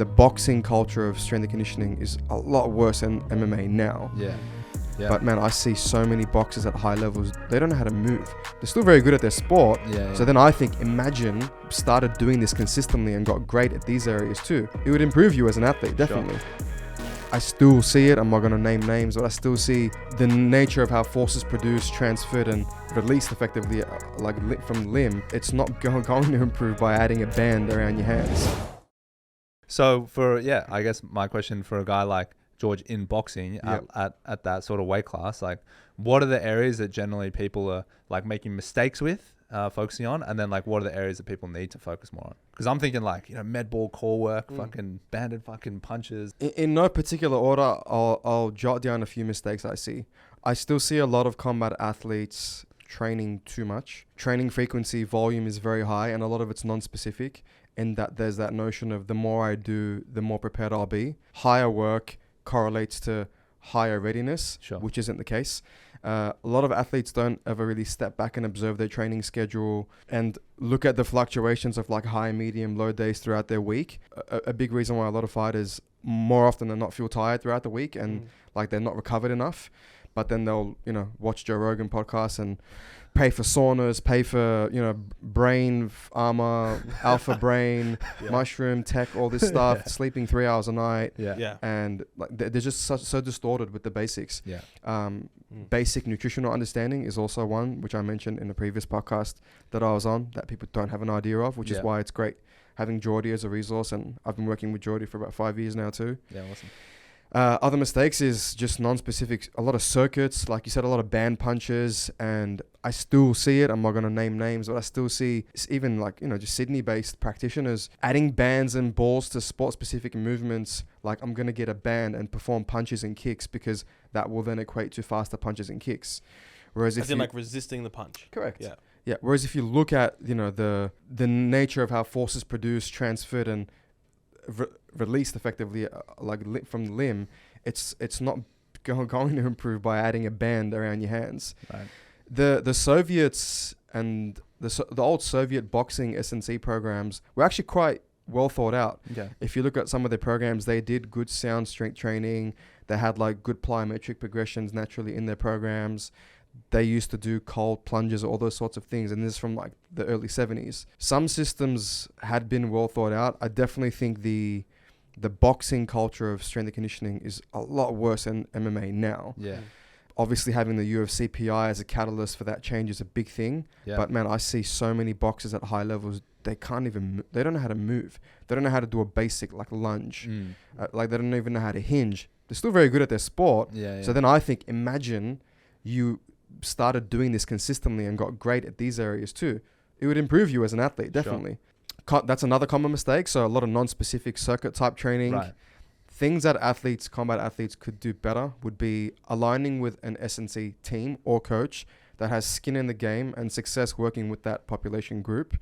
the boxing culture of strength and conditioning is a lot worse than MMA now. Yeah. But man, I see so many boxers at high levels, they don't know how to move. They're still very good at their sport. So then I think, imagine started doing this consistently and got great at these areas too. It would improve you as an athlete, definitely. I still see it. I'm not going to name names, but I still see the nature of how forces produced, transferred, and released effectively, from limb. It's not going to improve by adding a band around your hands. So I guess my question for a guy like George in boxing at that sort of weight class, like, what are the areas that generally people are like making mistakes with, focusing on, and then like what are the areas that people need to focus more on? Because I'm thinking like, med ball, core work, fucking banded fucking punches. In no particular order, I'll jot down a few mistakes I see. I still see a lot of combat athletes training too much. Training frequency, volume is very high, and a lot of it's non-specific, in that there's that notion of the more I do, the more prepared I'll be. Higher work correlates to higher readiness, which isn't the case. A lot of athletes don't ever really step back and observe their training schedule and look at the fluctuations of like high, medium, low days throughout their week. A big reason why a lot of fighters more often than not feel tired throughout the week and like they're not recovered enough. But then they'll, watch Joe Rogan podcasts and pay for saunas, pay for, brain armor, alpha brain, mushroom tech, all this stuff, sleeping 3 hours a night. And like they're just so distorted with the basics. Basic nutritional understanding is also one, which I mentioned in the previous podcast that I was on, that people don't have an idea of, which is why it's great having Geordie as a resource. And I've been working with Geordie for about 5 years now too. Yeah, awesome. Other mistakes is just non-specific, a lot of circuits, like you said, a lot of band punches, and I still see it. I'm not going to name names, but I still see even like, just Sydney-based practitioners adding bands and balls to sport-specific movements. Like, I'm going to get a band and perform punches and kicks because that will then equate to faster punches and kicks. Whereas if like resisting the punch. Correct. Yeah. Whereas if you look at, the nature of how forces produced, transferred, and released effectively, from limb, it's not going to improve by adding a band around your hands. Right. The Soviets and the old Soviet boxing S&C programs were actually quite well thought out. If you look at some of their programs, they did good sound strength training. They had like good plyometric progressions naturally in their programs. They used to do cold plunges, all those sorts of things. And this is from like the early 70s. Some systems had been well thought out. I definitely think the boxing culture of strength and conditioning is a lot worse than MMA now. Obviously having the UFC PI as a catalyst for that change is a big thing. But man, I see so many boxers at high levels, they don't know how to move. They don't know how to do a basic like lunge. They don't even know how to hinge. They're still very good at their sport. So then I think, imagine you started doing this consistently and got great at these areas too. It would improve you as an athlete, definitely. That's another common mistake. So a lot of non-specific circuit type training. Things that combat athletes could do better would be aligning with an S&C team or coach that has skin in the game and success working with that population group.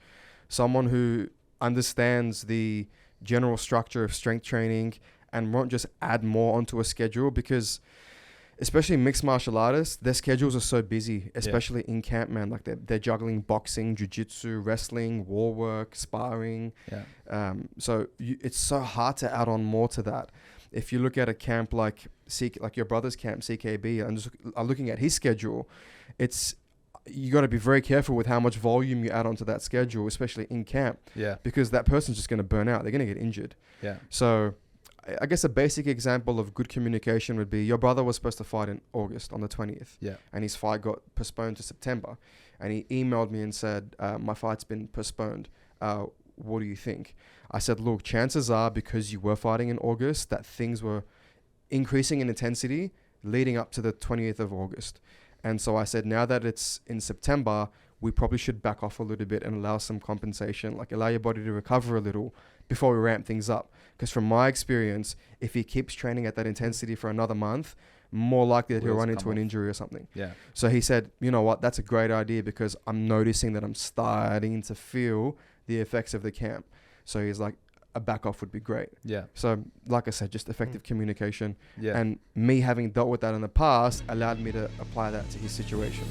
Someone who understands the general structure of strength training and won't just add more onto a schedule, because especially mixed martial artists, their schedules are so busy, especially in camp, man. Like they're juggling boxing, jiu-jitsu, wrestling, war work, sparring. So it's so hard to add on more to that. If you look at a camp like your brother's camp, CKB, and just looking at his schedule, you got to be very careful with how much volume you add onto that schedule, especially in camp. Because that person's just going to burn out. They're going to get injured. So I guess a basic example of good communication would be, your brother was supposed to fight in August on the 20th. And his fight got postponed to September. And he emailed me and said, my fight's been postponed. What do you think? I said, look, chances are, because you were fighting in August, that things were increasing in intensity leading up to the 20th of August. And so I said, now that it's in September, we probably should back off a little bit and allow some compensation, like allow your body to recover a little before we ramp things up. Because from my experience, if he keeps training at that intensity for another month, more likely that he'll run into an injury or something. So he said, you know what, that's a great idea, because I'm noticing that I'm starting to feel the effects of the camp. So he's like, a back off would be great. So like I said, just effective communication. And me having dealt with that in the past allowed me to apply that to his situation.